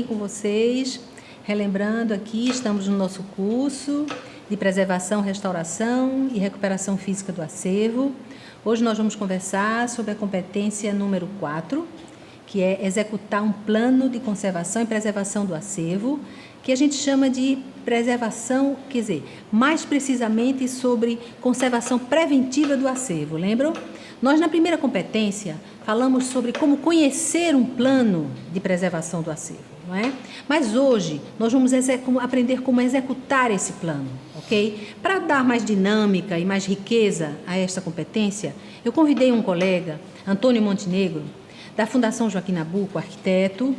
bem com vocês? Relembrando aqui, estamos no nosso curso de Preservação, Restauração e Recuperação Física do Acervo. Hoje nós vamos conversar sobre a competência número 4, que é executar um plano de conservação e preservação do acervo, que a gente chama de preservação, quer dizer, mais precisamente sobre conservação preventiva do acervo, lembram? Nós, na primeira competência, falamos sobre como conhecer um plano de preservação do acervo, não é? Mas hoje, nós vamos aprender como executar esse plano, ok? Para dar mais dinâmica e mais riqueza a esta competência, eu convidei um colega, Antônio Montenegro, da Fundação Joaquim Nabuco, arquiteto.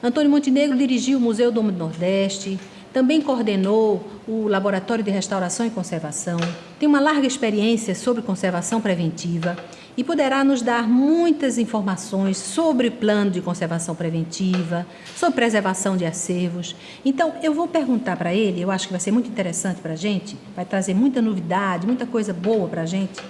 Antônio Montenegro dirigiu o Museu do Nordeste, também coordenou o Laboratório de Restauração e Conservação, tem uma larga experiência sobre conservação preventiva e poderá nos dar muitas informações sobre plano de conservação preventiva, sobre preservação de acervos. Então, eu vou perguntar para ele, eu acho que vai ser muito interessante para a gente, vai trazer muita novidade, muita coisa boa para a gente,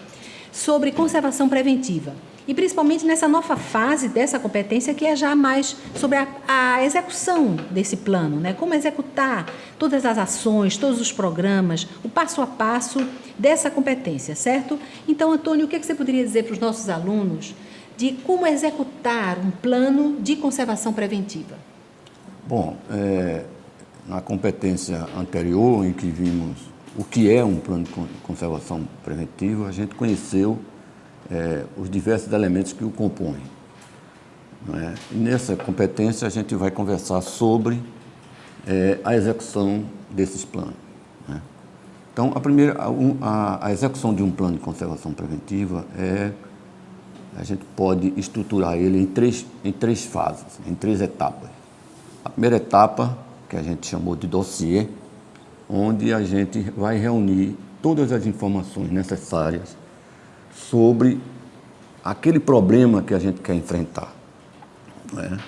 sobre conservação preventiva. E principalmente nessa nova fase dessa competência, que é já mais sobre a execução desse plano, né? Como executar todas as ações, todos os programas, o passo a passo dessa competência, certo? Então, Antônio, o que você poderia dizer para os nossos alunos de como executar um plano de conservação preventiva? Bom, na competência anterior, em que vimos o que é um plano de conservação preventiva, a gente conheceu os diversos elementos que o compõem. Não é? E nessa competência a gente vai conversar sobre a execução desses planos. Né? Então, a execução de um plano de conservação preventiva a gente pode estruturar ele em três fases, em três etapas. A primeira etapa, que a gente chamou de dossiê, onde a gente vai reunir todas as informações necessárias sobre aquele problema que a gente quer enfrentar, né?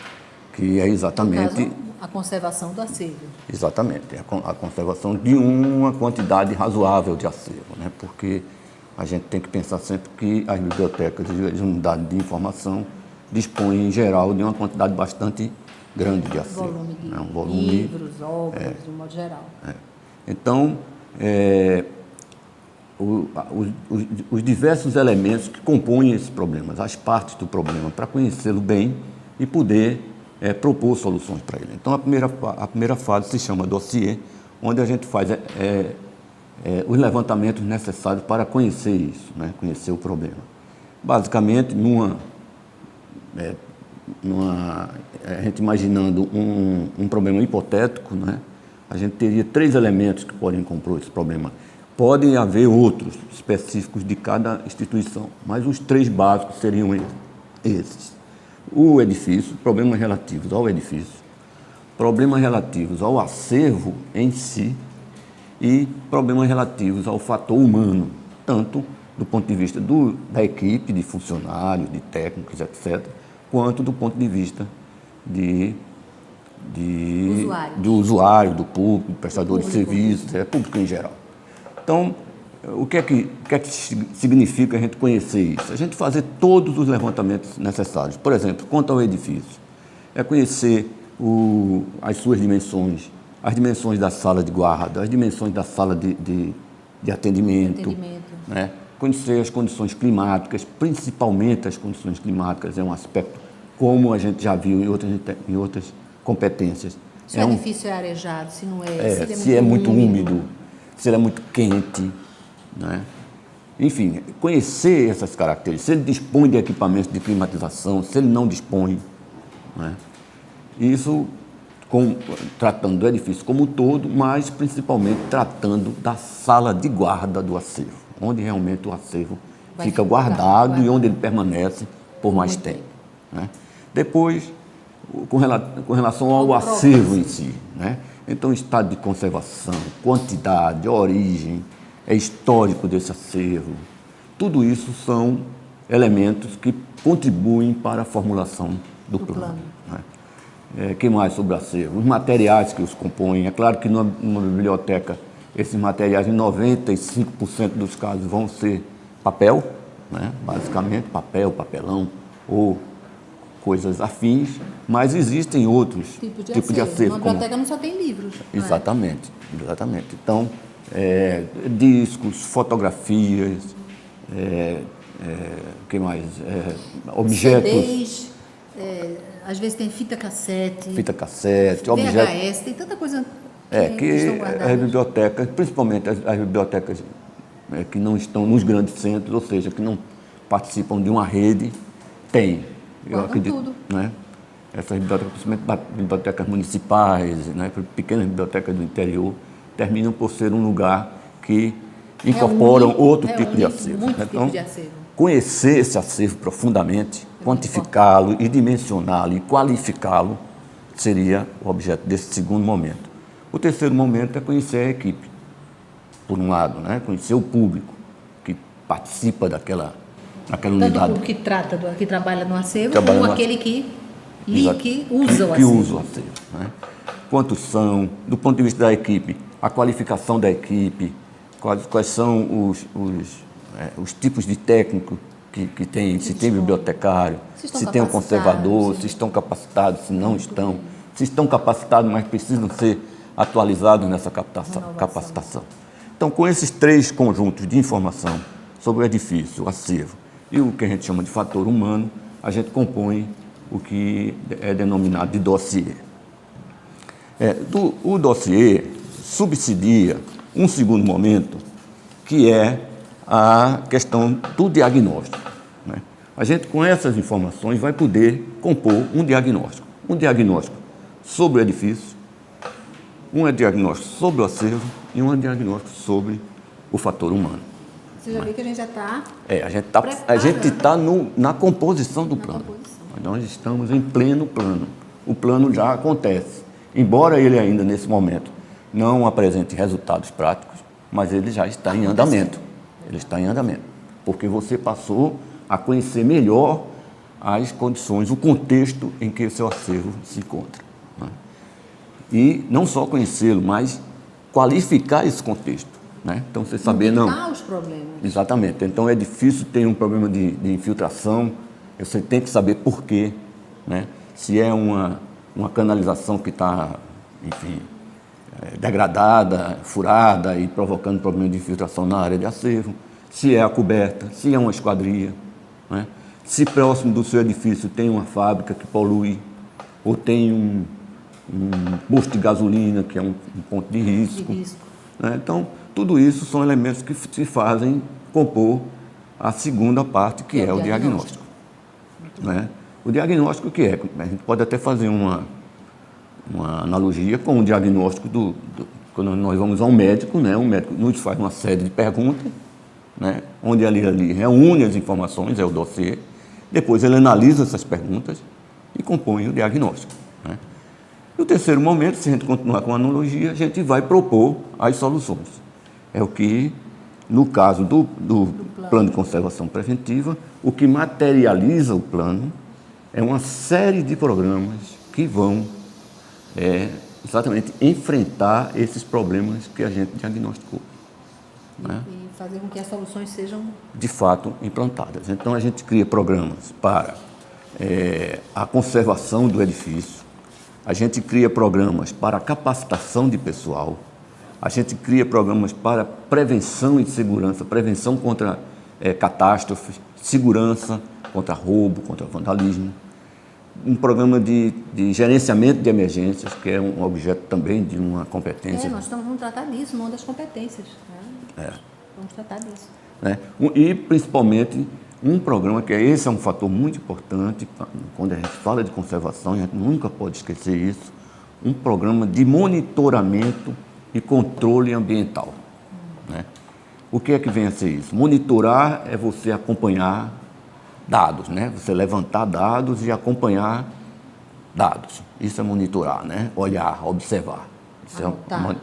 Que é exatamente... No caso, a conservação do acervo. Exatamente, a conservação de uma quantidade razoável de acervo, né? Porque a gente tem que pensar sempre que as bibliotecas e as unidades de informação dispõem, em geral, de uma quantidade bastante grande de acervo. Volume de um volume, livros, obras, de um modo geral. Então, os diversos elementos que compõem esse problema, as partes do problema, para conhecê-lo bem e poder propor soluções para ele. Então, a primeira fase se chama dossiê, onde a gente faz os levantamentos necessários para conhecer isso, né? Conhecer o problema. Basicamente, a gente imaginando um problema hipotético, né? A gente teria três elementos que podem compor esse problema. Podem haver outros específicos de cada instituição, mas os três básicos seriam esses. O edifício, problemas relativos ao edifício, problemas relativos ao acervo em si e problemas relativos ao fator humano, tanto do ponto de vista da equipe, de funcionários, de técnicos, etc., quanto do ponto de vista do usuário, do público, do prestador de serviços, público em geral. Então, o que é que significa a gente conhecer isso? A gente fazer todos os levantamentos necessários. Por exemplo, quanto ao edifício, conhecer as suas dimensões, as dimensões da sala de guarda, as dimensões da sala de atendimento. Né? Conhecer as condições climáticas, principalmente as condições climáticas, é um aspecto, como a gente já viu em outras competências. Se o edifício é arejado, se não é, se é muito úmido, se ele é muito quente, né? Enfim, conhecer essas características, se ele dispõe de equipamentos de climatização, se ele não dispõe, né? Isso tratando do edifício como um todo, mas principalmente tratando da sala de guarda do acervo, onde realmente o acervo fica guardado e onde ele permanece por mais tempo, né? Depois, com relação ao acervo em si, né? Então, estado de conservação, quantidade, origem, histórico desse acervo, tudo isso são elementos que contribuem para a formulação do plano. Né? Que mais sobre o acervo? Os materiais que os compõem. É claro que numa biblioteca, esses materiais, em 95% dos casos, vão ser papel, né? Basicamente, papel, papelão, ou coisas afins, mas existem outros Tipo de acervo. Uma como... biblioteca não só tem livros. Exatamente, exatamente. Então, discos, fotografias, o que mais? Objetos. CDs, às vezes tem fita cassete, VHS, objetos. Tem tanta coisa que estão guardadas. As bibliotecas, principalmente as bibliotecas que não estão nos grandes centros, ou seja, que não participam de uma rede, tem. Eu acredito, tudo. Né? Essas bibliotecas, principalmente bibliotecas municipais, né, pequenas bibliotecas do interior, terminam por ser um lugar que incorporam outro tipo de acervo. Então, de acervo. Conhecer esse acervo profundamente, quantificá-lo e dimensioná-lo e qualificá-lo seria o objeto desse segundo momento. O terceiro momento é conhecer a equipe, por um lado, né? Conhecer o público que participa daquela unidade. Tanto o público que trabalha no acervo, como aquele que usa o acervo. Que usa o acervo, né? Quantos são, do ponto de vista da equipe, a qualificação da equipe, quais são os tipos de técnico que tem, se tem bibliotecário, se tem um conservador, se estão capacitados, se não estão, se estão capacitados, mas precisam ser atualizados nessa capacitação. Então, com esses três conjuntos de informação sobre o edifício, o acervo e o que a gente chama de fator humano, a gente compõe o que é denominado de dossiê. O dossiê subsidia um segundo momento, que é a questão do diagnóstico, né? A gente, com essas informações, vai poder compor um diagnóstico sobre o edifício, um diagnóstico sobre o acervo e um diagnóstico sobre o fator humano. Você já viu que a gente já está... A gente está na composição do plano. Nós estamos em pleno plano. O plano já acontece. Embora ele ainda, nesse momento, não apresente resultados práticos, mas ele já está em andamento. Ele está em andamento. Porque você passou a conhecer melhor as condições, o contexto em que o seu acervo se encontra, né? E não só conhecê-lo, mas qualificar esse contexto, né? Então, você saber, não... os problemas. Exatamente. Então, é difícil ter um problema de infiltração, você tem que saber por quê, né? Se é uma canalização que está, enfim, degradada, furada e provocando problema de infiltração na área de acervo, se é a coberta, se é uma esquadria, né? Se próximo do seu edifício tem uma fábrica que polui, ou tem um posto de gasolina, que é um ponto de risco. Né? Então, tudo isso são elementos que se fazem compor a segunda parte, que é o diagnóstico. Né? O diagnóstico que é? A gente pode até fazer uma analogia com o diagnóstico quando nós vamos a um médico, né? Um médico nos faz uma série de perguntas, né? Onde ele reúne as informações, é o dossiê, depois ele analisa essas perguntas e compõe o diagnóstico, né? E o terceiro momento, se a gente continuar com a analogia, a gente vai propor as soluções. É o que, no caso do plano de conservação preventiva, o que materializa o plano é uma série de programas que vão exatamente enfrentar esses problemas que a gente diagnosticou, né? E fazer com que as soluções sejam... de fato, implantadas. Então, a gente cria programas para a conservação do edifício, a gente cria programas para a capacitação de pessoal, a gente cria programas para prevenção e segurança, prevenção contra catástrofes, segurança contra roubo, contra vandalismo, um programa de gerenciamento de emergências, que é um objeto também de uma competência. Nós vamos tratar disso, uma das competências, né? Vamos tratar disso. Né? E, principalmente, um programa que esse é um fator muito importante, quando a gente fala de conservação, a gente nunca pode esquecer isso, um programa de monitoramento e controle ambiental. Né? O que é que vem a ser isso? Monitorar é você acompanhar dados, né? Você levantar dados e acompanhar dados. Isso é monitorar, né? Olhar, observar. Isso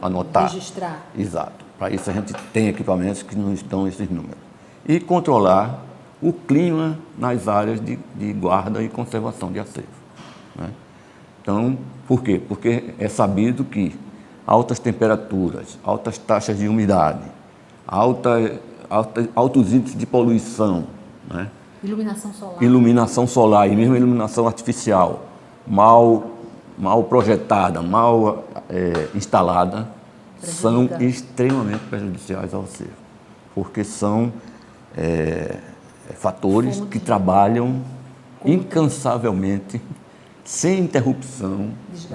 anotar. Registrar. Exato. Para isso a gente tem equipamentos que nos dão esses números. E controlar o clima nas áreas de guarda e conservação de acervo, né? Então, por quê? Porque é sabido que altas temperaturas, altas taxas de umidade, altos índices de poluição, né? Iluminação solar. Iluminação solar e mesmo iluminação artificial, mal projetada, mal instalada, são extremamente prejudiciais ao acervo, porque são fatores que trabalham incansavelmente, sem interrupção,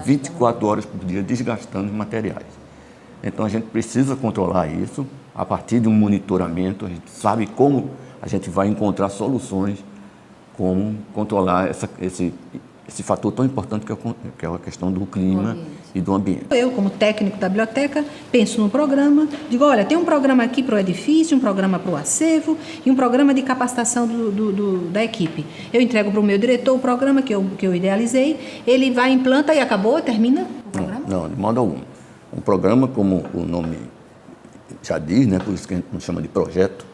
24 horas por dia, desgastando os materiais. Então a gente precisa controlar isso a partir de um monitoramento. A gente sabe como a gente vai encontrar soluções, como controlar esse fator tão importante que é a questão do clima e do ambiente. Eu, como técnico da biblioteca, penso no programa, digo, olha, tem um programa aqui para o edifício, um programa para o acervo e um programa de capacitação da equipe. Eu entrego para o meu diretor o programa que eu idealizei, ele vai, implanta e acabou, termina o programa? Não, de modo algum. Um programa, como o nome já diz, né, por isso que a gente não chama de projeto,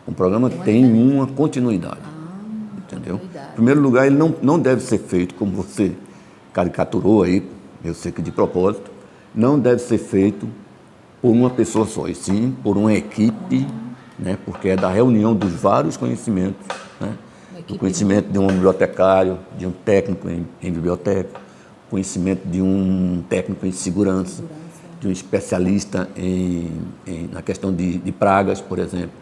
um programa tem uma continuidade. Entendeu? Em primeiro lugar, ele não deve ser feito, como você caricaturou aí, eu sei que de propósito, não deve ser feito por uma pessoa só, e sim por uma equipe, né, porque é da reunião dos vários conhecimentos, né, do conhecimento de um bibliotecário, de um técnico em biblioteca, conhecimento de um técnico em segurança, de um especialista na questão de pragas, por exemplo,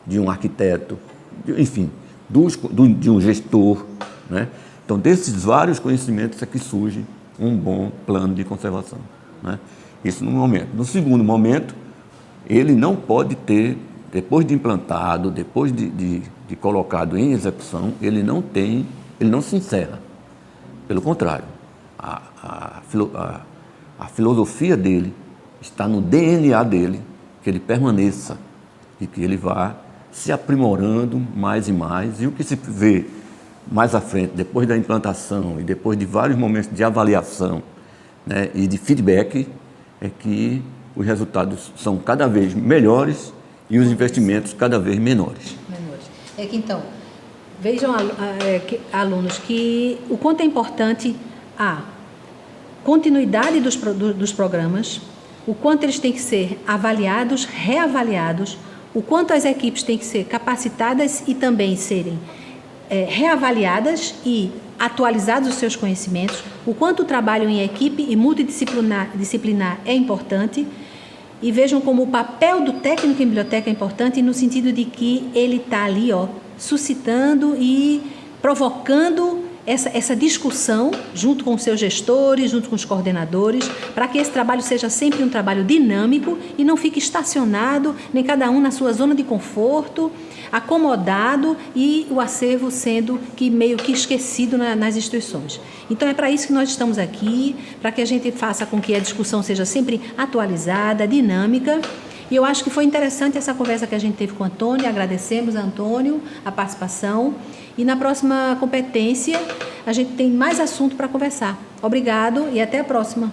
de um arquiteto, enfim, de um gestor, né? Então, desses vários conhecimentos é que surge um bom plano de conservação, né? Isso num momento. No segundo momento, ele não pode ter, depois de implantado, depois de colocado em execução, ele não se encerra. Pelo contrário, a filosofia dele está no DNA dele, que ele permaneça e que ele vá se aprimorando mais e mais, e o que se vê mais à frente, depois da implantação e depois de vários momentos de avaliação, né, e de feedback, é que os resultados são cada vez melhores e os investimentos cada vez menores. É que então, vejam alunos que o quanto é importante a continuidade dos programas, o quanto eles têm que ser avaliados, reavaliados, o quanto as equipes têm que ser capacitadas e também serem reavaliadas e atualizados os seus conhecimentos, o quanto o trabalho em equipe e multidisciplinar é importante, e vejam como o papel do técnico em biblioteca é importante no sentido de que ele está ali, suscitando e provocando essa discussão junto com os seus gestores, junto com os coordenadores, para que esse trabalho seja sempre um trabalho dinâmico e não fique estacionado, nem cada um na sua zona de conforto, acomodado e o acervo sendo meio que esquecido nas instituições. Então é para isso que nós estamos aqui, para que a gente faça com que a discussão seja sempre atualizada, dinâmica. E eu acho que foi interessante essa conversa que a gente teve com o Antônio, agradecemos a Antônio a participação. E na próxima competência a gente tem mais assunto para conversar. Obrigado e até a próxima.